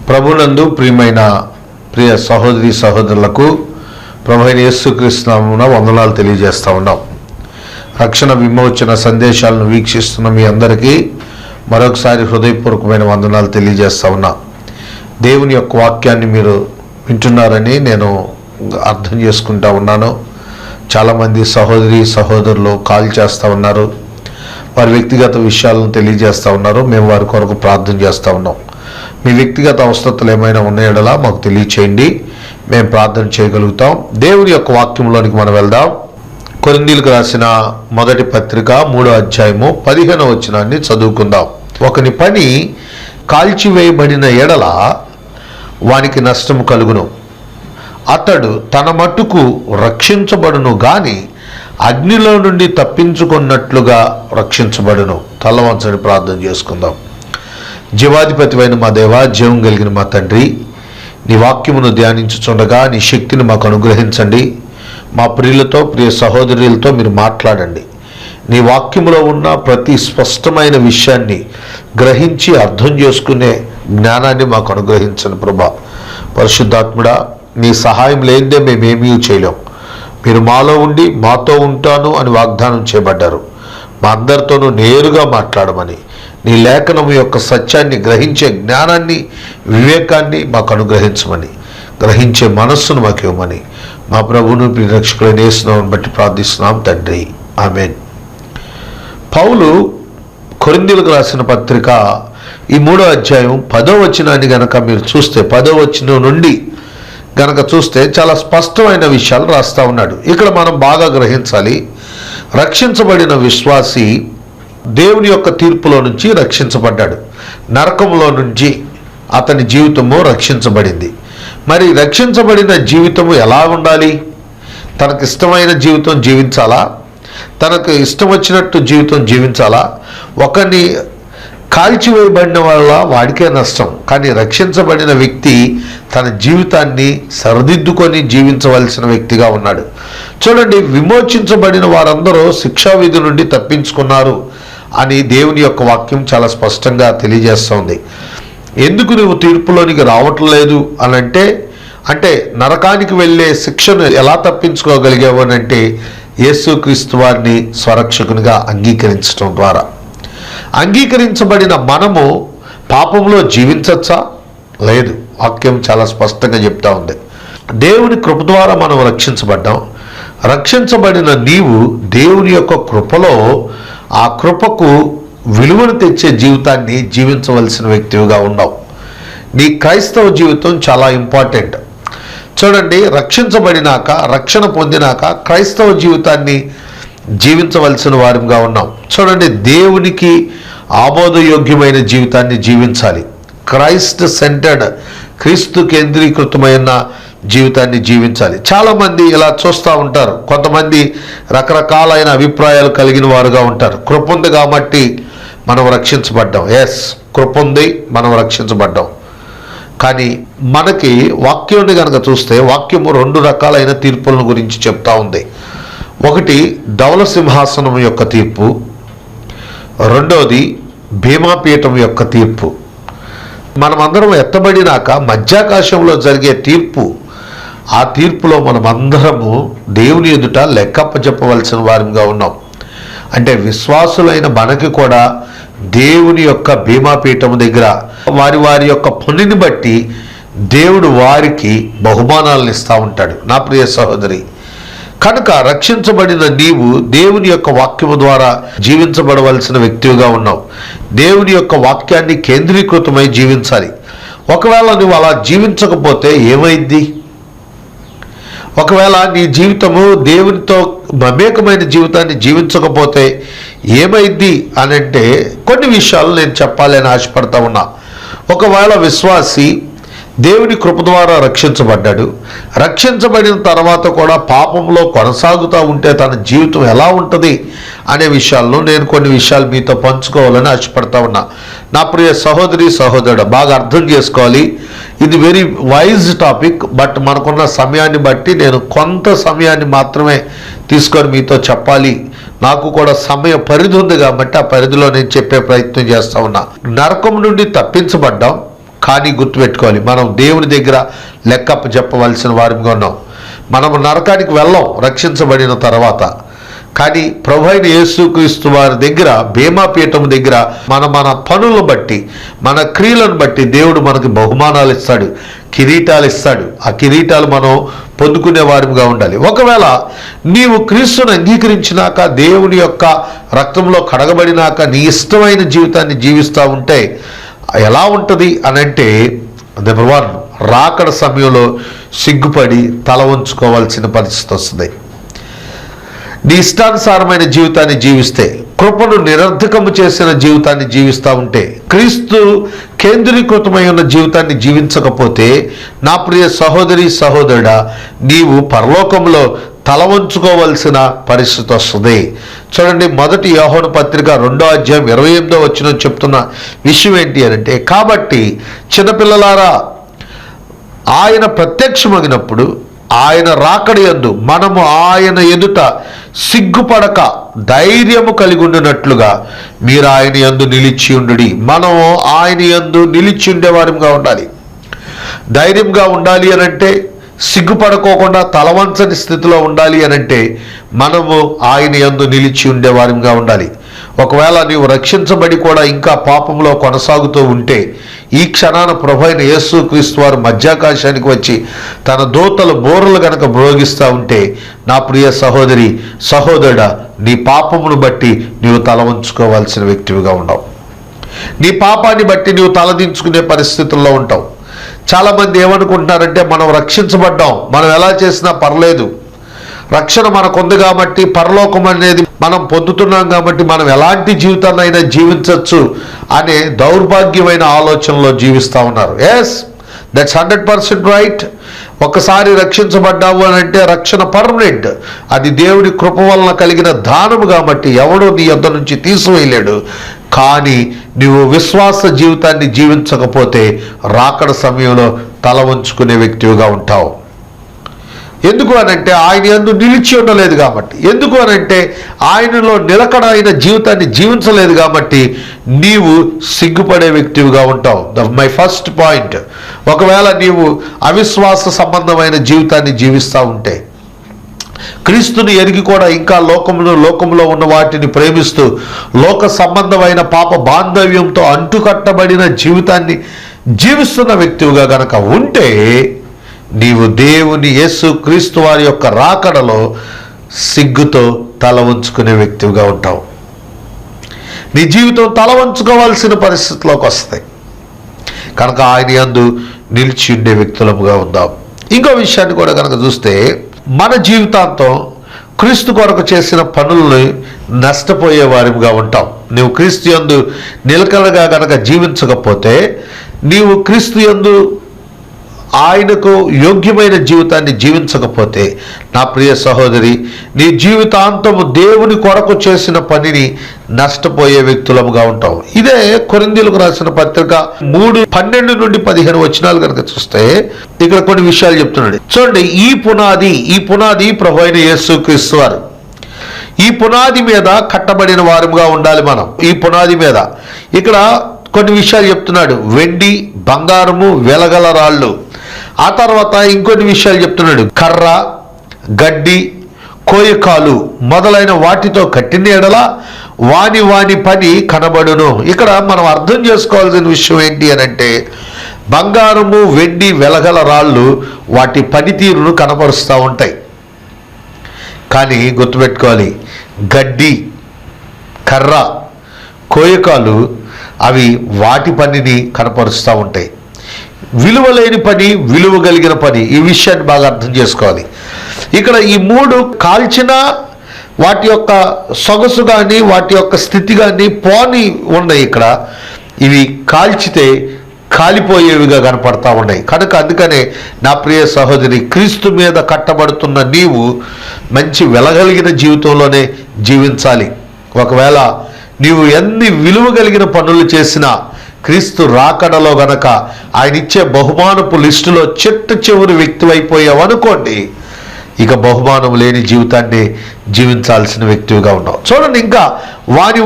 ప్రభునందు ప్రియమైన ప్రియ సహోదరి సహోదరులకు ప్రభువైన యేసుక్రీస్తు నామమున వందనాలు తెలియజేస్తా ఉన్నాం. రక్షణ విమోచన సందేశాలను వీక్షిస్తున్న మీ అందరికీ మరొకసారి హృదయపూర్వకమైన వందనాలు తెలియజేస్తా ఉన్నా. దేవుని యొక్క వాక్యాన్ని మీరు వింటున్నారని నేను అర్థం చేసుకుంటా ఉన్నాను. చాలామంది సహోదరి సహోదరులు కాల్ చేస్తూ ఉన్నారు, వారి వ్యక్తిగత విషయాలను తెలియజేస్తూ ఉన్నారు. మేము వారి కొరకు ప్రార్థన చేస్తూ ఉన్నాం. మీ వ్యక్తిగత అవసరతలు ఏమైనా ఉన్నాయడలా మాకు తెలియచేయండి, మేము ప్రార్థన చేయగలుగుతాం. దేవుని యొక్క వాక్యంలోనికి మనం వెళ్దాం. కొరింథీయులకు రాసిన మొదటి పత్రిక 3వ అధ్యాయము 15వ వచనాన్ని చదువుకుందాం. ఒకని పని కాల్చివేయబడిన ఎడల వానికి నష్టము కలుగును, అతడు తన మట్టుకు రక్షించబడును గాని అగ్నిలో నుండి తప్పించుకున్నట్లుగా రక్షించబడును. తలవంచని ప్రార్థన చేసుకుందాం. జీవాధిపతివైన మా దేవా, జీవం కలిగిన మా తండ్రి, నీ వాక్యమును ధ్యానించుచుండగా నీ శక్తిని మాకు అనుగ్రహించండి. మా ప్రియులతో ప్రియ సహోదరులతో మీరు మాట్లాడండి. నీ వాక్యములో ఉన్న ప్రతి స్పష్టమైన విషయాన్ని గ్రహించి అర్థం చేసుకునే జ్ఞానాన్ని మాకు అనుగ్రహించండి ప్రభా. పరిశుద్ధాత్ముడా, నీ సహాయం లేనిదే మేమేమీ చేయలేం. మీరు మాలో ఉండి మాతో ఉంటాను అని వాగ్దానం చేయబడ్డారు. మా అందరితోనూ నేరుగా మాట్లాడమని, నీ లేఖనము యొక్క సత్యాన్ని గ్రహించే జ్ఞానాన్ని వివేకాన్ని మాకు అనుగ్రహించమని, గ్రహించే మనస్సును మాకు ఇవ్వమని మా ప్రభువును ప్రియరక్షకుడైన యేసునామమును బట్టి ప్రార్థిస్తున్నాం తండ్రి, ఆమేన్. పౌలు కొరింథీయులకు రాసిన పత్రిక ఈ 3వ అధ్యాయం 10వ వచనాన్ని గనక మీరు చూస్తే, 10వ వచనం నుండి గనక చూస్తే చాలా స్పష్టమైన విషయాలు రాస్తా ఉన్నాడు. ఇక్కడ మనం బాగా గ్రహించాలి. రక్షించబడిన విశ్వాసి దేవుని యొక్క తీర్పులో నుంచి రక్షించబడ్డాడు. నరకంలో నుంచి అతని జీవితము రక్షించబడింది. మరి రక్షించబడిన జీవితము ఎలా ఉండాలి? తనకు ఇష్టమైన జీవితం జీవించాలా? తనకు ఇష్టం వచ్చినట్టు జీవితం జీవించాలా? ఒకరిని కాల్చివేయబడిన వల్ల వాడికే నష్టం, కానీ రక్షించబడిన వ్యక్తి తన జీవితాన్ని సరిదిద్దుకొని జీవించవలసిన వ్యక్తిగా ఉన్నాడు. చూడండి, విమోచించబడిన వారందరూ శిక్షావిధి నుండి తప్పించుకున్నారు అని దేవుని యొక్క వాక్యం చాలా స్పష్టంగా తెలియజేస్తుంది. ఎందుకు నువ్వు తీర్పులోనికి రావట్లేదు అని అంటే నరకానికి వెళ్ళే శిక్షను ఎలా తప్పించుకోగలిగావు అని అంటే యేసుక్రీస్తు వారిని స్వరక్షకునిగా అంగీకరించడం ద్వారా. అంగీకరించబడిన మనము పాపంలో జీవించచ్చా? లేదు. వాక్యం చాలా స్పష్టంగా చెప్తా ఉంది. దేవుని కృప ద్వారా మనం రక్షించబడ్డాం. రక్షించబడిన నీవు దేవుని యొక్క కృపలో ఆ కృపకు విలువను తెచ్చే జీవితాన్ని జీవించవలసిన వ్యక్తిగా ఉన్నావు. నీ క్రైస్తవ జీవితం చాలా ఇంపార్టెంట్. చూడండి, రక్షించబడినాక, రక్షణ పొందినాక క్రైస్తవ జీవితాన్ని జీవించవలసిన వారిగా ఉన్నాం. చూడండి, దేవునికి ఆమోదయోగ్యమైన జీవితాన్ని జీవించాలి. క్రైస్ట్ సెంటర్డ్, క్రీస్తు కేంద్రీకృతమైన జీవితాన్ని జీవించాలి. చాలామంది ఇలా చూస్తూ ఉంటారు. కొంతమంది రకరకాలైన అభిప్రాయాలు కలిగిన వారుగా ఉంటారు. కృప ఉంది కాబట్టి మనం రక్షించబడ్డాం. ఎస్, కృప ఉంది, మనం రక్షించబడ్డాం. కానీ మనకి వాక్యాన్ని కనుక చూస్తే వాక్యము 2 రకాలైన తీర్పులను గురించి చెప్తా ఉంది. ఒకటి ధవల సింహాసనం యొక్క తీర్పు, రెండోది భీమాపీఠం యొక్క తీర్పు. మనమందరం ఎత్తబడినాక మధ్యాకాశంలో జరిగే తీర్పు, ఆ తీర్పులో మనమందరము దేవుని ఎదుట లెక్కప్పచెప్పవలసిన వారిగా ఉన్నాం. అంటే విశ్వాసులైన మనకి కూడా దేవుని యొక్క భీమాపీఠం దగ్గర వారి వారి యొక్క పనిని బట్టి దేవుడు వారికి బహుమానాలను ఇస్తూ ఉంటాడు. నా ప్రియ సహోదరి, కనుక రక్షించబడిన నీవు దేవుని యొక్క వాక్యము ద్వారా జీవించబడవలసిన వ్యక్తిగా ఉన్నావు. దేవుని యొక్క వాక్యాన్ని కేంద్రీకృతమై జీవించాలి. ఒకవేళ నువ్వు అలా జీవించకపోతే ఏమైంది? ఒకవేళ నీ జీవితము దేవునితో మమేకమైన జీవితాన్ని జీవించకపోతే ఏమైంది అని అంటే కొన్ని విషయాలు నేను చెప్పాలని ఆశపడతా ఉన్నా. ఒకవేళ విశ్వాసి దేవుని కృప ద్వారా రక్షించబడ్డాడు, రక్షించబడిన తర్వాత కూడా పాపంలో కొనసాగుతూ ఉంటే తన జీవితం ఎలా ఉంటుంది అనే విషయాలను నేను కొన్ని విషయాలు మీతో పంచుకోవాలని ఆశపడతా ఉన్నా. నా ప్రియ సహోదరి సహోదరుడు, బాగా అర్థం చేసుకోవాలి. ఇది వెరీ వైజ్ టాపిక్, బట్ మనకున్న సమయాన్ని బట్టి నేను కొంత సమయాన్ని మాత్రమే తీసుకొని మీతో చెప్పాలి. నాకు కూడా సమయ పరిధి ఉంది కాబట్టి ఆ పరిధిలో నేను చెప్పే ప్రయత్నం చేస్తా ఉన్నా. నరకం నుండి తప్పించబడ్డాం, కానీ గుర్తుపెట్టుకోవాలి, మనం దేవుని దగ్గర లెక్కప్ప చెప్పవలసిన వారిగా ఉన్నాం. మనము నరకానికి వెళ్ళాం రక్షించబడిన తర్వాత. కానీ ప్రభు అయిన యేసుక్రీస్తు వారి దగ్గర, బీమాపీఠం దగ్గర మన పనులను బట్టి, మన క్రియలను బట్టి దేవుడు మనకి బహుమానాలు ఇస్తాడు, కిరీటాలు ఇస్తాడు. ఆ కిరీటాలు మనం పొందుకునే వారిగా ఉండాలి. ఒకవేళ నీవు క్రీస్తును అంగీకరించినాక, దేవుని యొక్క రక్తంలో కడగబడినాక నీ ఇష్టమైన జీవితాన్ని జీవిస్తూ ఉంటే ఎలా ఉంటుంది అని అంటే, నెంబర్ 1, రాకడ సమయంలో సిగ్గుపడి తల వంచుకోవాల్సిన పరిస్థితి వస్తుంది. నీ ఇష్టానుసారమైన జీవితాన్ని జీవిస్తే, కృపను నిరర్ధకము చేసిన జీవితాన్ని జీవిస్తూ ఉంటే, క్రీస్తు కేంద్రీకృతమై ఉన్న జీవితాన్ని జీవించకపోతే, నా ప్రియ సహోదరి సహోదరుడా, నీవు పరలోకంలో తల వంచుకోవలసిన పరిస్థితి వస్తుంది. చూడండి, 1 యోహాను పత్రిక 2వ అధ్యాయం 28వ వచనం చెప్తున్న విషయం ఏంటి అంటే, కాబట్టి చిన్నపిల్లలారా, ఆయన ప్రత్యక్షమగినప్పుడు ఆయన రాకడ యందు మనము ఆయన ఎదుట సిగ్గుపడక ధైర్యము కలిగి ఉండినట్లుగా మీరు ఆయన యందు నిలిచి ఉండుడి. మనము ఆయన యందు నిలిచి ఉండేవారిగా ఉండాలి. ధైర్యంగా ఉండాలి అనంటే, సిగ్గుపడుకోకుండా తలవంచని స్థితిలో ఉండాలి అనంటే, మనము ఆయన యందు నిలిచి ఉండేవారిగా ఉండాలి. ఒకవేళ నీవు రక్షించబడి కూడా ఇంకా పాపంలో కొనసాగుతూ ఉంటే, ఈ క్షణాన ప్రభు అయిన యేసుక్రీస్తు వారు మధ్యాకాశానికి వచ్చి తన దూతలు బోరలు గనక మ్రోగిస్తూ ఉంటే, నా ప్రియ సహోదరి సహోదరుడా, నీ పాపమును బట్టి నీవు తల వంచుకోవాల్సిన వ్యక్తివిగా ఉండవు. నీ పాపాన్ని బట్టి నీవు తలదించుకునే పరిస్థితుల్లో ఉంటావు. చాలామంది ఏమనుకుంటున్నారంటే, మనం రక్షించబడ్డాం, మనం ఎలా చేసినా పర్లేదు, రక్షణ మనకు ఉంది కాబట్టి, పరలోకం అనేది మనం పొందుతున్నాం కాబట్టి మనం ఎలాంటి జీవితాన్నైనా జీవించవచ్చు అనే దౌర్భాగ్యమైన ఆలోచనలో జీవిస్తూ ఉన్నారు. Yes, that's 100% right. ఒకసారి రక్షించబడ్డావు అని అంటే రక్షణ పర్మనెంట్. అది దేవుడి కృప వలన కలిగిన దానము కాబట్టి ఎవడో నీ యొద్ద నుంచి తీసివేయలేడు. కానీ నువ్వు విశ్వాస జీవితాన్ని జీవించకపోతే రాకడ సమయంలో తల వంచుకునే వ్యక్తిగా ఉంటావు. ఎందుకు అనంటే, ఆయన యందు నిలిచి ఉండలేదు కాబట్టి. ఎందుకు అనంటే, ఆయనలో నిలకడైన జీవితాన్ని జీవించలేదు కాబట్టి నీవు సిగ్గుపడే వ్యక్తివిగా ఉంటావు. My first point. ఒకవేళ నీవు అవిశ్వాస సంబంధమైన జీవితాన్ని జీవిస్తూ ఉంటే, క్రీస్తుని ఎరిగి కూడా ఇంకా లోకంలో ఉన్న వాటిని ప్రేమిస్తూ లోక సంబంధమైన పాప బాంధవ్యంతో అంటుకట్టబడిన జీవితాన్ని జీవిస్తున్న వ్యక్తివిగా గనక ఉంటే, నీవు దేవుని యేసు క్రీస్తు వారి యొక్క రాకడలో సిగ్గుతో తల వంచుకునే వ్యక్తిగా ఉంటావు. నీ జీవితం తల వంచుకోవాల్సిన పరిస్థితిలోకి వస్తాయి. కనుక ఆయన యందు నిలిచి ఉండే వ్యక్తులముగా ఉందాం. ఇంకో విషయాన్ని కూడా కనుక చూస్తే, మన జీవితాంతం క్రీస్తు కొరకు చేసిన పనుల్ని నష్టపోయే వారిగా ఉంటాం. నీవు క్రీస్తు యందు నిలకడగా కనుక జీవించకపోతే, నీవు క్రీస్తు యందు ఆయనకు యోగ్యమైన జీవితాన్ని జీవించకపోతే, నా ప్రియ సహోదరి, నీ జీవితాంతము దేవుని కొరకు చేసిన పనిని నష్టపోయే వ్యక్తులముగా ఉంటావు. ఇదే కొరింథీయులకు రాసిన పత్రిక 3:12 నుండి 15 వచనాలు కనుక చూస్తే, ఇక్కడ కొన్ని విషయాలు చెప్తున్నాడు. చూడండి, ఈ పునాది ప్రభు అయిన యేసుక్రీస్తు వారు. ఈ పునాది మీద కట్టబడిన వారుగా ఉండాలి మనం. ఈ పునాది మీద ఇక్కడ కొన్ని విషయాలు చెప్తున్నాడు. వెండి, బంగారము, వెలగల రాళ్ళు. ఆ తర్వాత ఇంకొన్ని విషయాలు చెప్తున్నాడు. కర్ర, గడ్డి, కోయకాలు మొదలైన వాటితో కట్టిన ఎడల వాని పని కనబడును. ఇక్కడ మనం అర్థం చేసుకోవాల్సిన విషయం ఏంటి అని అంటే, బంగారము, వెండి, వెలగల రాళ్ళు వాటి పనితీరును కనపరుస్తూ ఉంటాయి. కానీ గుర్తుపెట్టుకోవాలి, గడ్డి, కర్ర, కోయకాలు అవి వాటి పనిని కనపరుస్తూ ఉంటాయి. విలువ లేని పని, విలువ కలిగిన పని. ఈ విషయాన్ని బాగా అర్థం చేసుకోవాలి. ఇక్కడ ఈ 3 కాల్చినా వాటి యొక్క సొగసు కానీ వాటి యొక్క స్థితి కానీ పోని ఉన్నాయి. ఇక్కడ ఇవి కాల్చితే కాలిపోయేవిగా కనపడతా ఉన్నాయి. కనుక అందుకనే నా ప్రియ సహోదరి, క్రీస్తు మీద కట్టబడుతున్న నీవు మంచి వెలగలిగిన జీవితంలోనే జీవించాలి. ఒకవేళ నీవు ఎన్ని విలువ కలిగిన పనులు చేసినా క్రీస్తు రాకడలో గనక ఆయన ఇచ్చే బహుమానపు లిస్టులో చివరి వ్యక్తి అయిపోయావు అనుకోండి, ఇక బహుమానం లేని జీవితాన్ని జీవించాల్సిన వ్యక్తిగా ఉన్నావు. చూడండి, ఇంకా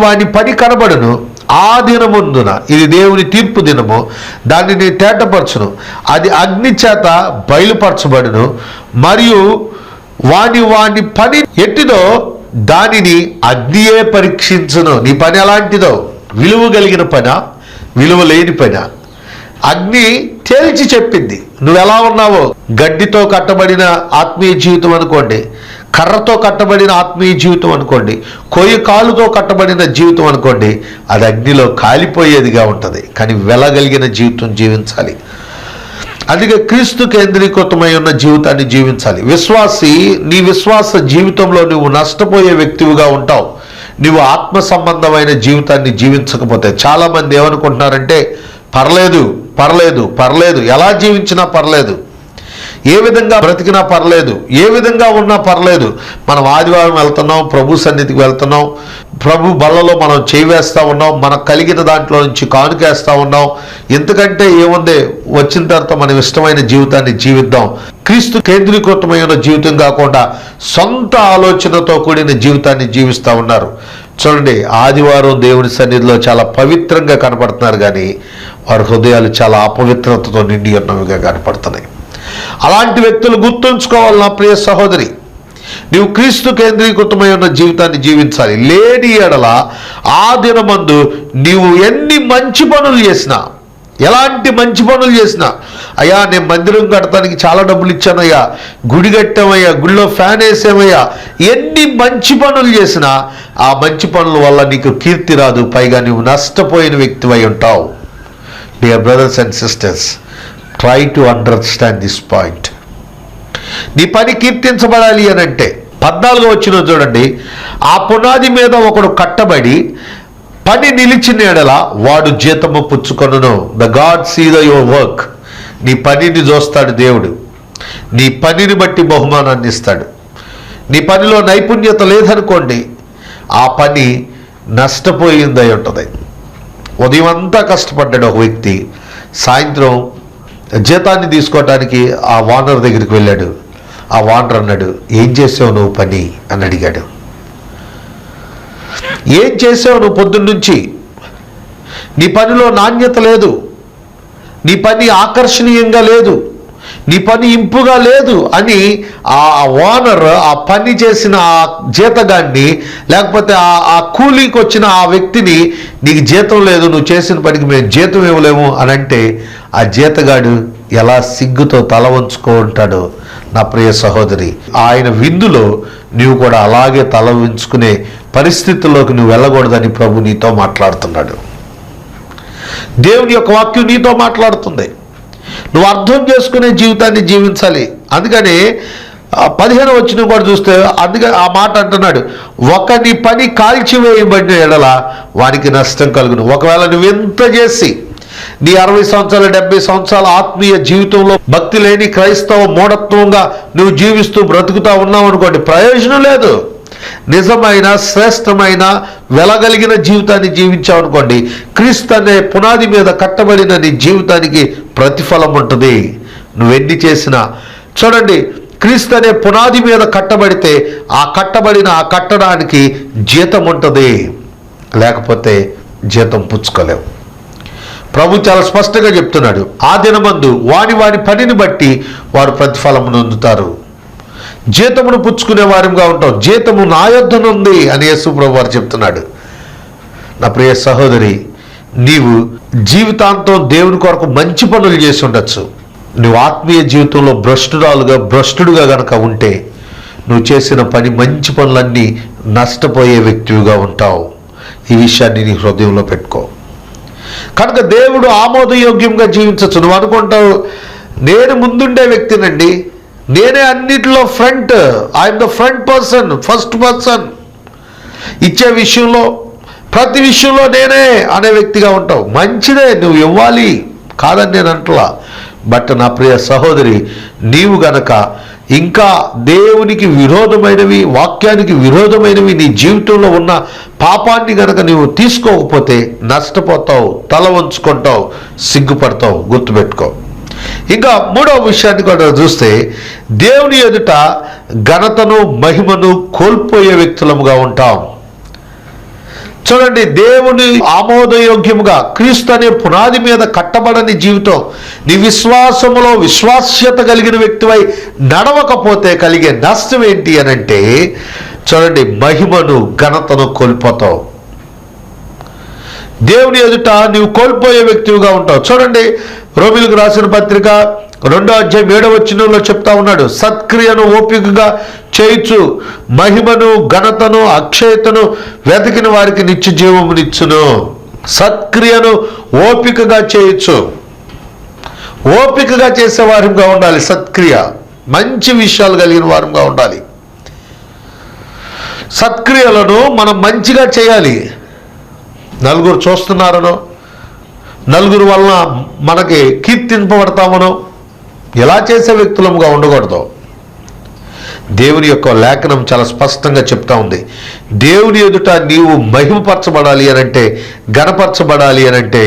వాని పని కనబడును, ఆ దినముందున, ఇది దేవుని తీర్పు దినము, దానిని తేటపరచును, అది అగ్ని చేత బయలుపరచబడును, మరియు వాని పని ఎట్టిదో దానిని అగ్నియే పరీక్షించును. నీ పని ఎలాంటిదో, విలువ కలిగిన పనా, విలువ లేని పనా, అగ్ని తేల్చి చెప్పింది. నువ్వెలా ఉన్నావో, గడ్డితో కట్టబడిన ఆత్మీయ జీవితం అనుకోండి, కర్రతో కట్టబడిన ఆత్మీయ జీవితం అనుకోండి, కొయ్య కాలుతో కట్టబడిన జీవితం అనుకోండి, అది అగ్నిలో కాలిపోయేదిగా ఉంటుంది. కానీ వెలగలిగిన జీవితం జీవించాలి. అందుకే క్రీస్తు కేంద్రీకృతమై ఉన్న జీవితాన్ని జీవించాలి. విశ్వాసి, నీ విశ్వాస జీవితంలో నువ్వు నష్టపోయే వ్యక్తివిగా ఉంటావు, నువ్వు ఆత్మ సంబంధమైన జీవితాన్ని జీవించకపోతే. చాలామంది ఏమనుకుంటున్నారంటే, పర్లేదు పర్లేదు పర్లేదు, ఎలా జీవించినా పర్లేదు, ఏ విధంగా బ్రతికినా పర్లేదు, ఏ విధంగా ఉన్నా పర్లేదు, మనం ఆదివారం వెళ్తున్నాం, ప్రభు సన్నిధికి వెళ్తున్నాం, ప్రభు బల్లలో మనం చేయి వేస్తూ ఉన్నాం, మనకు కలిగిన దాంట్లో నుంచి కానుకేస్తూ ఉన్నాం, ఎందుకంటే ఏముంది, వచ్చిన తర్వాత మనం ఇష్టమైన జీవితాన్ని జీవిద్దాం. క్రీస్తు కేంద్రీకృతమైన జీవితం కాకుండా సొంత ఆలోచనతో కూడిన జీవితాన్ని జీవిస్తూ ఉన్నారు. చూడండి, ఆదివారం దేవుని సన్నిధిలో చాలా పవిత్రంగా కనపడుతున్నారు, కానీ వారి హృదయాలు చాలా అపవిత్రతతో నిండి ఉన్నవిగా కనపడుతున్నాయి. అలాంటి వ్యక్తులు గుర్తుంచుకోవాలి. నా ప్రియ సహోదరి, నీవు క్రీస్తు కేంద్రీకృతమై ఉన్న జీవితాన్ని జీవించాలి. లేని ఎడల ఆ దినమందు నీవు ఎన్ని మంచి పనులు చేసినా, ఎలాంటి మంచి పనులు చేసినా, అయ్యా నేను మందిరం కట్టడానికి చాలా డబ్బులు ఇచ్చానయ్యా, గుడి కట్టామయ్యా, గుడిలో ఫ్యాన్ వేసామయ్యా, ఎన్ని మంచి పనులు చేసినా ఆ మంచి పనుల వల్ల నీకు కీర్తి రాదు, పైగా నువ్వు నష్టపోయిన వ్యక్తివై ఉంటావు. Dear brothers and sisters, try to understand this point. నీ పని కీర్తించబడాలి అని అంటే 14వ వచనం చూడండి, ఆ పునాది మీద ఒకడు కట్టబడి పని నిలిచిన ఎడల వాడు జీతము పుచ్చుకొనును. The God see the your work. నీ పనిని చూస్తాడు దేవుడు, నీ పనిని బట్టి బహుమానాన్ని ఇస్తాడు. నీ పనిలో నైపుణ్యత లేదనుకోండి, ఆ పని నష్టపోయిందై ఉంటుంది. ఉదయం అంతా కష్టపడ్డాడు ఒక వ్యక్తి, సాయంత్రం జీతాన్ని తీసుకోవటానికి ఆ ఓనర్ దగ్గరికి వెళ్ళాడు. ఆ ఓనర్ అన్నాడు, ఏం చేసావు నువ్వు పని అని అడిగాడు. ఏం చేసావు నువ్వు పొద్దున్నుంచి? నీ పనిలో నాణ్యత లేదు, నీ పని ఆకర్షణీయంగా లేదు, నీ పని ఇంపుగా లేదు అని ఆ ఓనర్, ఆ పని చేసిన ఆ జీతగాన్ని, లేకపోతే ఆ కూలీకి వచ్చిన ఆ వ్యక్తిని, నీకు జీతం లేదు, నువ్వు చేసిన పనికి మేము జీతం ఇవ్వలేము అని అంటే, ఆ జీతగాడు ఎలా సిగ్గుతో తల వంచుకుంటాడో నా ప్రియ సహోదరి. ఆయన విందులో నీవు కూడా అలాగే తల వంచుకునే పరిస్థితుల్లోకి నువ్వు వెళ్ళకూడదని ప్రభు నీతో మాట్లాడుతున్నాడు. దేవుని యొక్క వాక్యం నీతో మాట్లాడుతుంది. నువ్వు అర్థం చేసుకునే జీవితాన్ని జీవించాలి. అందుకని 15వ వచనం కూడా చూస్తే అందుకని ఆ మాట అంటున్నాడు, ఒకని పని కాల్చివేయబడిన ఎడల వానికి నష్టం కలుగును. ఒకవేళ నువ్వు ఎంత చేసి నీ 60 సంవత్సరాలు 70 సంవత్సరాల ఆత్మీయ జీవితంలో భక్తి లేని క్రైస్తవ మూఢత్వంగా నువ్వు జీవిస్తూ బ్రతుకుతా ఉన్నావు అనుకోండి, ప్రయోజనం లేదు. నిజమైన శ్రేష్టమైన వెలగలిగిన జీవితాన్ని జీవించావు అనుకోండి, క్రీస్తు అనే పునాది మీద కట్టబడిన నీ జీవితానికి ప్రతిఫలం ఉంటుంది. నువ్వెన్ని చేసినా చూడండి, క్రీస్తు అనే పునాది మీద కట్టబడితే ఆ కట్టడానికి జీతం ఉంటుంది, లేకపోతే జీతం పుచ్చుకోలేవు. ప్రభు చాలా స్పష్టంగా చెప్తున్నాడు, ఆ దినమందు వాని పనిని బట్టి వారు ప్రతిఫలమును పొందుతారు. జీతమును పుచ్చుకునే వారిగా ఉంటాం. జీతము నా యొద్దనుంది అని యేసు ప్రభు వారు చెప్తున్నాడు. నా ప్రియ సహోదరి, నీవు జీవితాంతం దేవుని కొరకు మంచి పనులు చేసి ఉండొచ్చు. నువ్వు ఆత్మీయ జీవితంలో భ్రష్టుడుగా గనక ఉంటే, నువ్వు చేసిన పని మంచి పనులన్నీ నష్టపోయే వ్యక్తివిగా ఉంటావు. ఈ విషయాన్ని నీ హృదయంలో పెట్టుకో. కనుక దేవుడు ఆమోదయోగ్యంగా జీవించవచ్చు. నువ్వు అనుకుంటావు, నేను ముందుండే వ్యక్తినండి, నేనే అన్నిటిలో front, I'm the front person, first person, ఇచ్చే విషయంలో ప్రతి విషయంలో నేనే అనే వ్యక్తిగా ఉంటావు. మంచిదే, నువ్వు ఇవ్వాలి, కాదని నేను అంటలా. బట్ నా ప్రియ సహోదరి, నీవు గనక ఇంకా దేవునికి విరోధమైనవి, వాక్యానికి విరోధమైనవి నీ జీవితంలో ఉన్న పాపాన్ని గనక నీవు తీసుకోకపోతే నష్టపోతావు, తల వంచుకుంటావు, సిగ్గుపడతావు. గుర్తుపెట్టుకో. ఇంకా 3వ విషయాన్ని కూడా చూస్తే, దేవుని ఎదుట ఘనతను మహిమను కోల్పోయే వ్యక్తులముగా ఉంటాం. చూడండి, దేవుని ఆమోదయోగ్యముగా క్రీస్తు అనే పునాది మీద కట్టబడని జీవితం, నీ విశ్వాసములో విశ్వాస్యత కలిగిన వ్యక్తివై నడవకపోతే కలిగే నష్టం ఏంటి అని అంటే, చూడండి, మహిమను ఘనతను కోల్పోతావు. దేవుని ఎదుట నీవు కోల్పోయే వ్యక్తివిగా ఉంటావు. చూడండి, రోమీయులకు రాసిన పత్రిక 2వ అధ్యాయం 7వ వచనంలో చెప్తా ఉన్నాడు, సత్క్రియను ఓపికగా చేయుచు మహిమను ఘనతను అక్షయతను వెతికిన వారికి నిత్య జీవమునిచ్చును. సత్క్రియను ఓపికగా చేయొచ్చు, ఓపికగా చేసే వారంగా ఉండాలి. సత్క్రియ మంచి విషయాలు కలిగిన వారంగా ఉండాలి. సత్క్రియలను మనం మంచిగా చేయాలి. నలుగురు చూస్తున్నారనో, నలుగురు వలన మనకి కీర్తింపబడతామనో ఎలా చేసే వ్యక్తులముగా ఉండకూడదు. దేవుని యొక్క లేఖనం చాలా స్పష్టంగా చెప్తా ఉంది, దేవుని ఎదుట నీవు మహిమపరచబడాలి అనంటే, ఘనపరచబడాలి అనంటే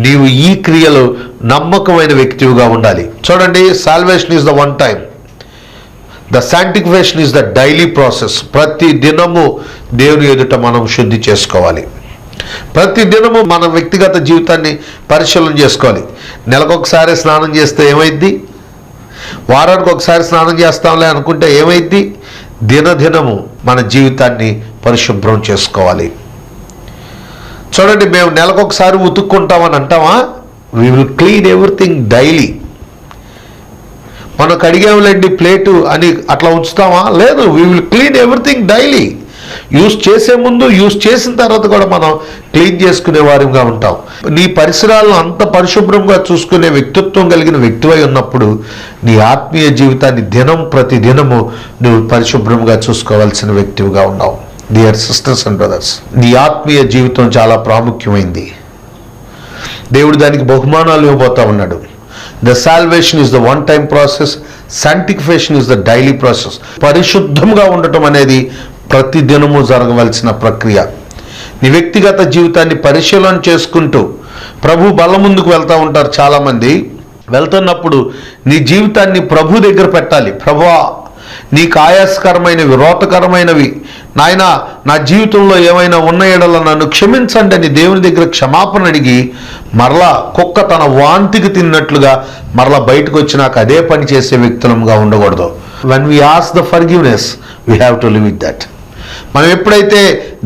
నీవు ఈ క్రియలు నమ్మకమైన వ్యక్తివిగా ఉండాలి. చూడండి, salvation is the one time, the sanctification is the daily process. ప్రతి దినము దేవుని ఎదుట మనం శుద్ధి చేసుకోవాలి. ప్రతి దినము మన వ్యక్తిగత జీవితాన్ని పరిశీలన చేసుకోవాలి. నెలకొకసారి స్నానం చేస్తే ఏమైద్ది, వారానికి ఒకసారి స్నానం చేస్తాంలే అనుకుంటే ఏమైద్ది? దినదినము మన జీవితాన్ని పరిశుభ్రం చేసుకోవాలి. చూడండి, మేము నెలకొకసారి ఉతుక్కుంటామని అంటామా? We will clean everything daily. మనం కడిగేవులేండి ప్లేటు అని అట్లా ఉంచుతామా? లేదు, we will clean everything daily. Use చేసే ముందు, యూజ్ చేసిన తర్వాత కూడా మనం క్లీన్ చేసుకునే వారిగా ఉంటాం. నీ పరిసరాలను అంత పరిశుభ్రంగా చూసుకునే వ్యక్తిత్వం కలిగిన వ్యక్తివై ఉన్నప్పుడు నీ ఆత్మీయ జీవితాన్ని ప్రతి దినము నువ్వు పరిశుభ్రంగా చూసుకోవాల్సిన వ్యక్తివిగా ఉన్నావు. డియర్ సిస్టర్స్ అండ్ బ్రదర్స్, నీ ఆత్మీయ జీవితం చాలా ప్రాముఖ్యమైంది. దేవుడు దానికి బహుమానాలు ఇవ్వబోతా ఉన్నాడు. The salvation is the one time process, sanctification is the daily process. పరిశుద్ధంగా ఉండటం అనేది ప్రతి దినము జరగవలసిన ప్రక్రియ. నీ వ్యక్తిగత జీవితాన్ని పరిశీలన చేసుకుంటూ ప్రభు బల్ల ముందుకు వెళ్తూ ఉంటారు చాలామంది. వెళ్తున్నప్పుడు నీ జీవితాన్ని ప్రభు దగ్గర పెట్టాలి. ప్రభువా, నీకు ఆయాసకరమైనవి, రోతకరమైనవి నాయనా, నా జీవితంలో ఏమైనా ఉన్న ఎడల నన్ను క్షమించండి అని దేవుని దగ్గర క్షమాపణ అడిగి, మరలా కుక్క తన వాంతికి తిన్నట్లుగా మరలా బయటకు వచ్చినాక అదే పని చేసే వ్యక్తులంగా ఉండకూడదు. When we ask the forgiveness, we have to live with that. మనం ఎప్పుడైతే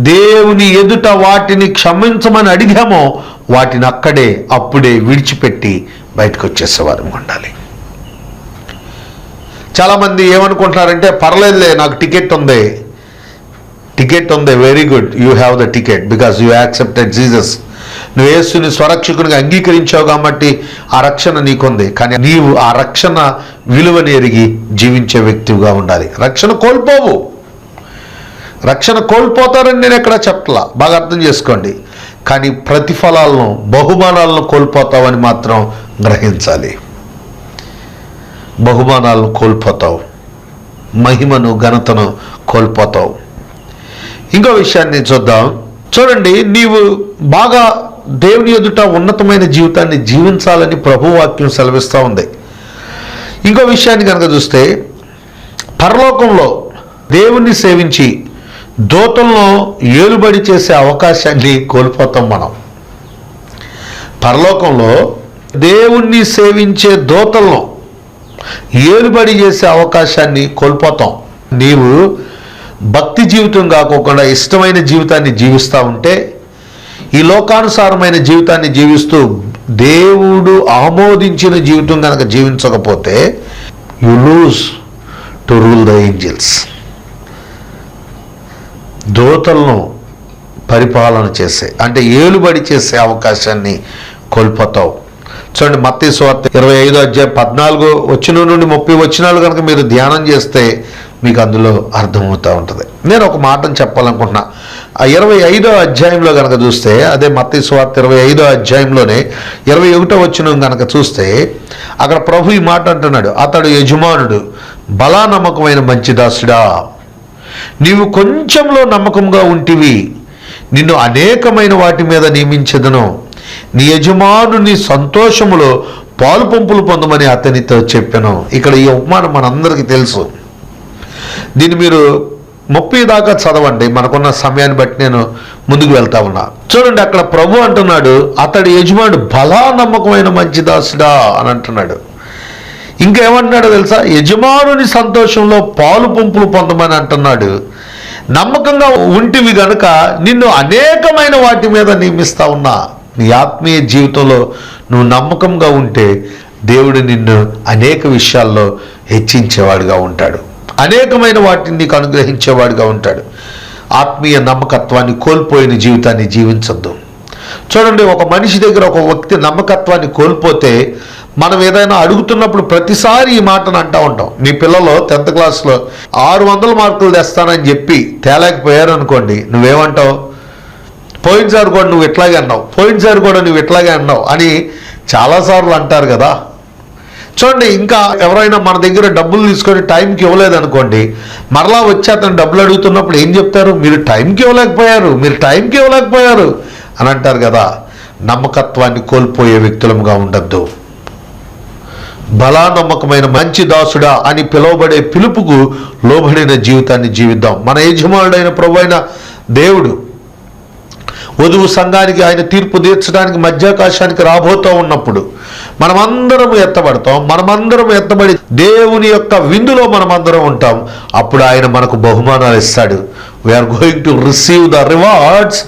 దేవుని ఎదుట వాటిని క్షమించమని అడిగామో వాటిని అప్పుడే విడిచిపెట్టి బయటకు వచ్చేసేవారు ఉండాలి. చాలామంది ఏమనుకుంటున్నారంటే, పర్లేదులే నాకు టికెట్ ఉంది, very good, you have the ticket because you accepted Jesus. నువ్వు యేసుని స్వరక్షకునిగా అంగీకరించావు కాబట్టి ఆ రక్షణ నీకుంది. కానీ నీవు ఆ రక్షణ విలువని ఎరిగి జీవించే వ్యక్తిగా ఉండాలి. రక్షణ కోల్పోవు, రక్షణ కోల్పోతారని నేను ఎక్కడ చెప్పలా, బాగా అర్థం చేసుకోండి. కానీ ప్రతిఫలాలను, బహుమానాలను కోల్పోతావని మాత్రం గ్రహించాలి. బహుమానాలను కోల్పోతావు, మహిమను ఘనతను కోల్పోతావు. ఇంకో విషయాన్ని చూద్దాం. చూడండి, నీవు బాగా దేవుని ఎదుట ఉన్నతమైన జీవితాన్ని జీవించాలని ప్రభువాక్యం సెలవిస్తూ ఉంది. ఇంకో విషయాన్ని కనుక చూస్తే, పరలోకంలో దేవుణ్ణి సేవించి దూతలను ఏలుబడి చేసే అవకాశాన్ని కోల్పోతాం మనం. పరలోకంలో దేవుణ్ణి సేవించే దూతలను ఏలుబడి చేసే అవకాశాన్ని కోల్పోతాం. నీవు భక్తి జీవితం కాకుండా ఇష్టమైన జీవితాన్ని జీవిస్తూ ఉంటే, ఈ లోకానుసారమైన జీవితాన్ని జీవిస్తూ దేవుడు ఆమోదించిన జీవితం కనుక జీవించకపోతే, you lose to rule the angels. దూతలను పరిపాలన చేసే, అంటే ఏలుబడి చేసే అవకాశాన్ని కోల్పోతావు. చూడండి, మత్తయి సువార్త 25వ అధ్యాయం 14 వచనం నుండి 30 వచనాలు కనుక మీరు ధ్యానం చేస్తే మీకు అందులో అర్థమవుతూ ఉంటుంది. నేను ఒక మాటను చెప్పాలనుకుంటున్నా. ఆ 25వ అధ్యాయంలో కనుక చూస్తే, అదే మత్తయి సువార్త 25వ అధ్యాయంలోనే 21వ వచనం కనుక చూస్తే, అక్కడ ప్రభు ఈ మాట అంటున్నాడు, అతడు యజమానుడు, బలా నమ్మకమైన మంచి దాసుడా, నీవు కొంచెంలో నమ్మకంగా ఉంటివి, నిన్ను అనేకమైన వాటి మీద నియమించదను, నీ యజమానుని సంతోషములో పాలు పంపులు పొందమని అతనితో చెప్పాను. ఇక్కడ ఈ ఉపమానం మనందరికీ తెలుసు. దీన్ని మీరు 30 దాకా చదవండి, మనకున్న సమయాన్ని బట్టి నేను ముందుకు వెళ్తా ఉన్నా. చూడండి, అక్కడ ప్రభు అంటున్నాడు, అతడి యజమానుడు బలా నమ్మకమైన మంచి దాసుడా అని అంటున్నాడు. ఇంకేమంటున్నాడో తెలుసా? యజమానుని సంతోషంలో పాలు పంపులు పొందమని అంటున్నాడు. నమ్మకంగా ఉంటివి గనుక నిన్ను అనేకమైన వాటి మీద నియమిస్తా ఉన్నా. నీ ఆత్మీయ జీవితంలో నువ్వు నమ్మకంగా ఉంటే దేవుడు నిన్ను అనేక విషయాల్లో హెచ్చించేవాడుగా ఉంటాడు, అనేకమైన వాటిని నీకు అనుగ్రహించేవాడుగా ఉంటాడు. ఆత్మీయ నమ్మకత్వాన్ని కోల్పోయిన జీవితాన్ని జీవించొద్దు. చూడండి, ఒక మనిషి దగ్గర ఒక వ్యక్తి నమ్మకత్వాన్ని కోల్పోతే మనం ఏదైనా అడుగుతున్నప్పుడు ప్రతిసారి ఈ మాటను అంటూ ఉంటాం. మీ పిల్లలు 10th క్లాస్లో 600 మార్కులు తెస్తానని చెప్పి తేలేకపోయారు అనుకోండి, నువ్వేమంటావు? పోయినసారి కూడా నువ్వు ఇట్లాగే అన్నావు, పోయినసారి కూడా నువ్వు ఇట్లాగే అన్నావు అని చాలాసార్లు అంటారు కదా. చూడండి, ఇంకా ఎవరైనా మన దగ్గర డబ్బులు తీసుకొని టైంకి ఇవ్వలేదనుకోండి, మరలా వచ్చి అతను డబ్బులు అడుగుతున్నప్పుడు ఏం చెప్తారు? మీరు టైంకి ఇవ్వలేకపోయారు అని అంటారు కదా. నమ్మకత్వాన్ని కోల్పోయే వ్యక్తులముగా ఉండద్దు. బలా నమ్మకమైన మంచి దాసుడా అని పిలువబడే పిలుపుకు లోబడిన జీవితాన్ని జీవిద్దాం. మన యజమానుడైన ప్రభువైన దేవుడు వధువు సంఘానికి ఆయన తీర్పు తీర్చడానికి మధ్యాకాశానికి రాబోతూ ఉన్నప్పుడు మనమందరం ఎత్తబడి దేవుని యొక్క విందులో మనమందరం ఉంటాం. అప్పుడు ఆయన మనకు బహుమానాలు ఇస్తాడు. We are going to receive the rewards.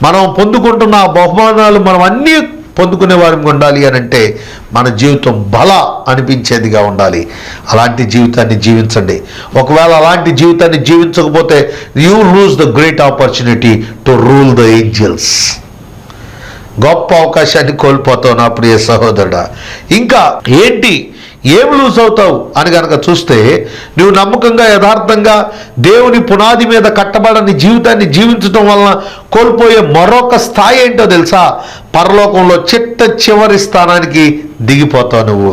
మనం పొందుకుంటున్న ఆ బహుమానాలు మనం అన్నీ పొందుకునే వారికి ఉండాలి అని అంటే మన జీవితం బల అనిపించేదిగా ఉండాలి. అలాంటి జీవితాన్ని జీవించండి. ఒకవేళ అలాంటి జీవితాన్ని జీవించకపోతే you lose the great opportunity to rule the angels. గొప్ప అవకాశాన్ని కోల్పోతావు నా ప్రియ సహోదరుడా. ఇంకా ఏంటి, ఏం లూజ్ అవుతావు అని కనుక చూస్తే, నువ్వు నమ్మకంగా యథార్థంగా దేవుని పునాది మీద కట్టబడని జీవితాన్ని జీవించడం వలన కోల్పోయే మరొక స్థాయి ఏంటో తెలుసా? పరలోకంలో చిట్ట చివరి స్థానానికి దిగిపోతావు.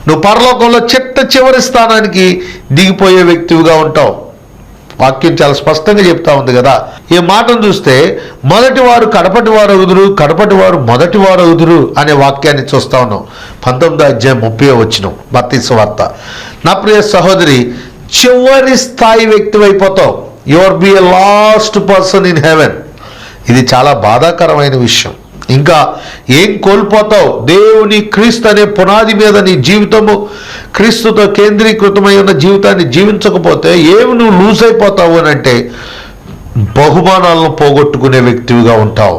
నువ్వు పరలోకంలో చిట్ట చివరి స్థానానికి దిగిపోయే వ్యక్తివిగా ఉంటావు. వాక్యం చాలా స్పష్టంగా చెప్తా ఉంది కదా. ఈ మాటను చూస్తే మొదటి వారు కడపటి వారు అవుదురు, కడపటి వారు మొదటి వారు అవుదురు అనే వాక్యాన్ని చూస్తా ఉన్నాం. 19వ అధ్యాయం 30వ వచనం మత్తయి సువార్త. నా ప్రియ సహోదరి, చివరి స్థాయి వ్యక్తి అయిపోతావు. Your B a last person in heaven. ఇది చాలా బాధాకరమైన విషయం. ఇంకా ఏం కోల్పోతావు? దేవుని క్రీస్తు అనే పునాది మీద నీ జీవితము క్రీస్తుతో కేంద్రీకృతమై ఉన్న జీవితాన్ని జీవించకపోతే ఏమి నువ్వు లూజ్ అయిపోతావు అని అంటే బహుమానాలను పోగొట్టుకునే వ్యక్తివిగా ఉంటావు.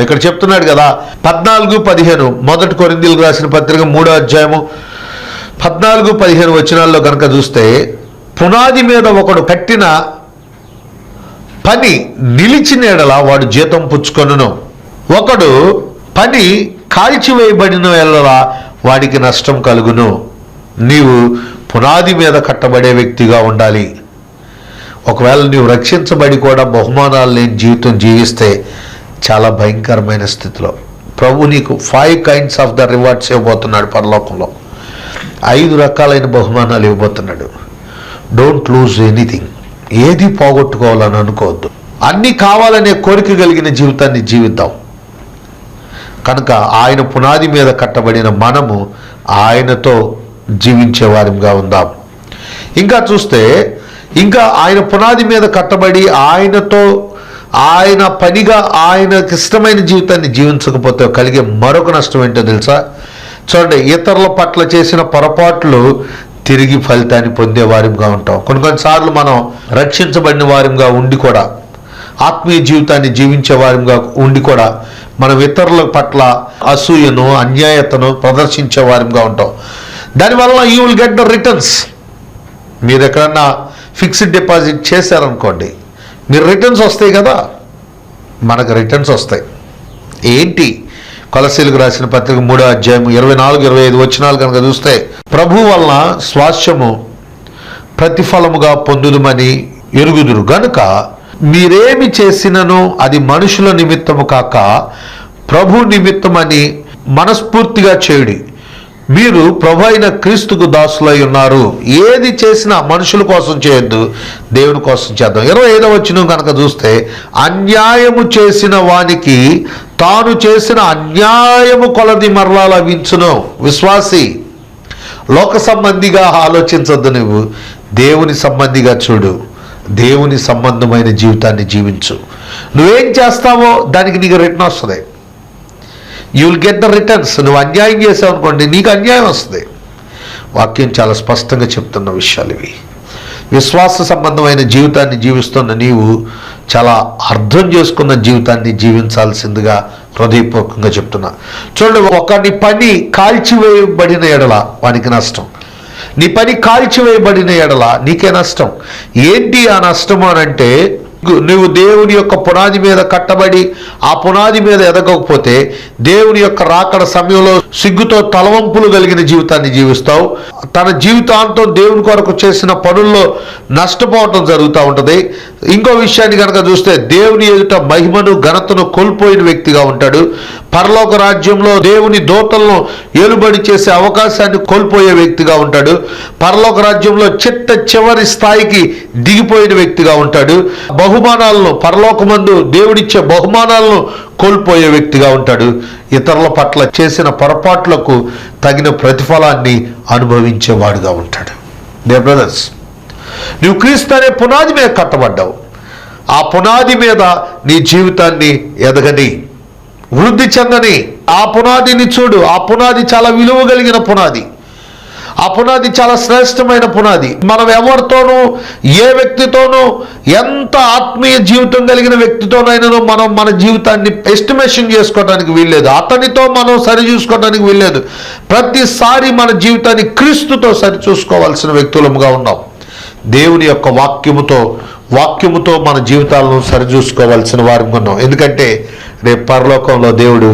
ఇక్కడ చెప్తున్నాడు కదా 14-15 మొదటి కొరింథీయులకు రాసిన పత్రిక 3వ అధ్యాయము 14-15 వచనాల్లో కనుక చూస్తే, పునాది మీద ఒకడు కట్టిన పని నిలిచిన ఎడల వాడు జీతం పుచ్చుకొనును, ఒకడు పని కాల్చివేయబడిన ఎడల వాడికి నష్టం కలుగును. నీవు పునాది మీద కట్టబడే వ్యక్తిగా ఉండాలి. ఒకవేళ నీవు రక్షించబడి కూడా బహుమానాలు లేని జీవితం జీవిస్తే చాలా భయంకరమైన స్థితిలో ప్రభు నీకు 5 kinds ఆఫ్ ద రివార్డ్స్ ఇవ్వబోతున్నాడు. పరలోకంలో 5 రకాలైన బహుమానాలు ఇవ్వబోతున్నాడు. Don't lose anything. ఏది పోగొట్టుకోవాలని అనుకోవద్దు. అన్నీ కావాలనే కోరిక కలిగిన జీవితాన్ని జీవిద్దాం. కనుక ఆయన పునాది మీద కట్టబడిన మనము ఆయనతో జీవించే వారిగా ఉందాం. ఇంకా చూస్తే, ఇంకా ఆయన పునాది మీద కట్టబడి ఆయనతో ఆయన పనిగా ఆయనకి ఇష్టమైన జీవితాన్ని జీవించకపోతే కలిగే మరొక నష్టం ఏంటో తెలుసా? చూడండి, ఇతరుల పట్ల చేసిన పొరపాట్లు తిరిగి ఫలితాన్ని పొందే వారిగా ఉంటాం. కొన్నిసార్లు మనం రక్షించబడిన వారిగా ఉండి కూడా, ఆత్మీయ జీవితాన్ని జీవించే వారిగా ఉండి కూడా మనం ఇతరుల పట్ల అసూయను అన్యాయతను ప్రదర్శించే వారిగా ఉంటాం. దానివల్ల you will get the returns. మీరు ఎక్కడన్నా ఫిక్స్డ్ డిపాజిట్ చేశారనుకోండి, మీరు రిటర్న్స్ వస్తాయి కదా, మనకు రిటర్న్స్ వస్తాయి. ఏంటి? కొలస్సీలకు రాసిన పత్రిక 3వ అధ్యాయం 24-25 వచనాలు కనుక చూస్తే, ప్రభు వలన స్వాస్థ్యము ప్రతిఫలముగా పొందుదుమని ఎరుగుదురు గనుక మీరేమి చేసినను అది మనుషుల నిమిత్తము కాక ప్రభు నిమిత్తమని మనస్ఫూర్తిగా చేయుడి. మీరు ప్రభు అయిన క్రీస్తుకు దాసులై ఉన్నారు. ఏది చేసినా మనుషుల కోసం చేయొద్దు, దేవుని కోసం చేద్దాం. 25వ వచనం కనుక చూస్తే, అన్యాయము చేసిన వానికి తాను చేసిన అన్యాయము కొలది మరలా లభించును. విశ్వాసి లోక సంబంధిగా ఆలోచించొద్దు, నువ్వు దేవుని సంబంధిగా చూడు. దేవుని సంబంధమైన జీవితాన్ని జీవించు. నువ్వేం చేస్తావో దానికి నీకు రిటర్న్ వస్తుంది. You will get the returns. నువ్వు అన్యాయం చేసావు అనుకోండి, నీకు అన్యాయం వస్తుంది. వాక్యం చాలా స్పష్టంగా చెప్తున్న విషయాలు ఇవి. విశ్వాస సంబంధమైన జీవితాన్ని జీవిస్తున్న నీవు చాలా అర్థం చేసుకున్న జీవితాన్ని జీవించాల్సిందిగా హృదయపూర్వకంగా చెప్తున్నా. చూడండి, ఒకని పని కాల్చివేయబడిన ఎడల వానికి నష్టం. నీ పని కాల్చివేయబడిన ఎడల నీకే నష్టం. ఏంటి ఆ నష్టము అనంటే, నువ్వు దేవుని యొక్క పునాది మీద కట్టబడి ఆ పునాది మీద ఎదగకపోతే దేవుని యొక్క రాకడ సమయంలో సిగ్గుతో తలవంపులు కలిగిన జీవితాన్ని జీవిస్తావు. తన జీవితాంతం దేవుని కొరకు చేసిన పనుల్లో నష్టపోవటం జరుగుతూ ఉంటుంది. ఇంకో విషయాన్ని కనుక చూస్తే, దేవుని ఎదుట మహిమను ఘనతను కోల్పోయిన వ్యక్తిగా ఉంటాడు. పరలోక రాజ్యంలో దేవుని దూతలను ఏలుబడి చేసే అవకాశాన్ని కోల్పోయే వ్యక్తిగా ఉంటాడు. పరలోక రాజ్యంలో చివరి స్థాయికి దిగిపోయిన వ్యక్తిగా ఉంటాడు. బహుమానాలను, పరలోకమందు దేవుడిచ్చే బహుమానాలను కోల్పోయే వ్యక్తిగా ఉంటాడు. ఇతరుల పట్ల చేసిన పొరపాట్లకు తగిన ప్రతిఫలాన్ని అనుభవించేవాడుగా ఉంటాడు. డియర్ బ్రదర్స్, నువ్వు క్రీస్తు అనే పునాది మీద కట్టబడ్డావు. ఆ పునాది మీద నీ జీవితాన్ని ఎదగని, వృద్ధి చెందని. ఆ పునాదిని చూడు. ఆ పునాది చాలా విలువ కలిగిన పునాది. ఆ పునాది చాలా శ్రేష్టమైన పునాది. మనం ఎవరితోనూ, ఏ వ్యక్తితోనూ, ఎంత ఆత్మీయ జీవితం కలిగిన వ్యక్తితోనైనా మనం మన జీవితాన్ని ఎస్టిమేషన్ చేసుకోవడానికి వీల్లేదు. అతనితో మనం సరి చూసుకోవడానికి వీల్లేదు. ప్రతిసారి మన జీవితాన్ని క్రీస్తుతో సరి చూసుకోవాల్సిన వ్యక్తులముగా ఉన్నాం. దేవుని యొక్క వాక్యముతో మన జీవితాలను సరిచూసుకోవాల్సిన వారిగా ఉన్నాం. ఎందుకంటే రేపు పరలోకంలో దేవుడు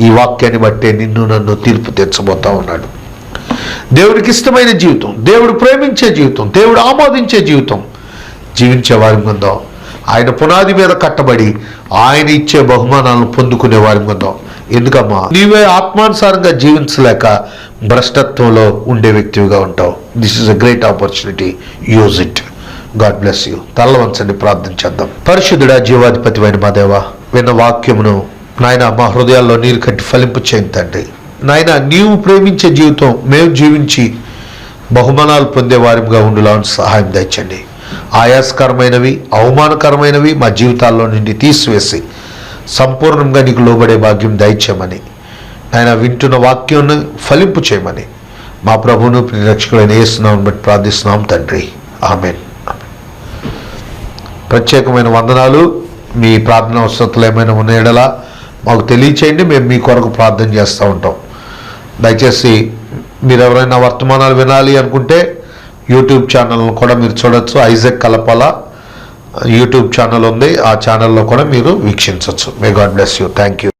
ఈ వాక్యాన్ని బట్టే నిన్ను నన్ను తీర్పు తెచ్చబోతా ఉన్నాడు. దేవుడికి ఇష్టమైన జీవితం, దేవుడు ప్రేమించే జీవితం, దేవుడు ఆమోదించే జీవితం జీవించే వారిగా ఉందాం. ఆయన పునాది మీద కట్టబడి ఆయన ఇచ్చే బహుమానాలను పొందుకునే వారిగా ఉందాం. ఎందుకమ్మా, నీవే ఆత్మానుసారంగా జీవించలేక భ్రష్టత్వంలో ఉండే వ్యక్తిగా ఉంటావు. This is a great opportunity, use it. God bless you. తల వంచండి, ప్రార్థన చేద్దాం. పరిశుద్ధుడా, జీవాధిపతి అయిన మా దేవా, విన్న వాక్యమును నాయన మా హృదయాల్లో నీరు కట్టి ఫలింపు చేయండి తండ్రి. నాయన, నీవు ప్రేమించే జీవితం మేము జీవించి బహుమానాలు పొందే వారిగా ఉండులాని సహాయం దయచండి. ఆయాసకరమైనవి, అవమానకరమైనవి మా జీవితాల్లో నుండి తీసివేసి సంపూర్ణంగా నీకు లోబడే భాగ్యం దయచేయమని, ఆయన వింటున్న వాక్యాన్ని ఫలింపు చేయమని మా ప్రభువును ప్రియరక్షకుడైన యేసునామమును బట్టి ప్రార్థిస్తున్నాం తండ్రి. ఆమేన్. ప్రత్యేకమైన వందనాలు. మీ ప్రార్థన అవసరతలు ఏమైనా ఉన్న ఎడల మాకు తెలియచేయండి. మేము మీ కొరకు ప్రార్థన చేస్తూ ఉంటాం. దయచేసి మీరు ఎవరైనా వర్తమానాలు వినాలి అనుకుంటే యూట్యూబ్ ఛానల్ను కూడా మీరు చూడొచ్చు. ఐజాక్ కలపాల యూట్యూబ్ ఛానల్ ఉంది. ఆ ఛానల్లో కూడా మీరు వీక్షించవచ్చు. May God bless you. Thank you.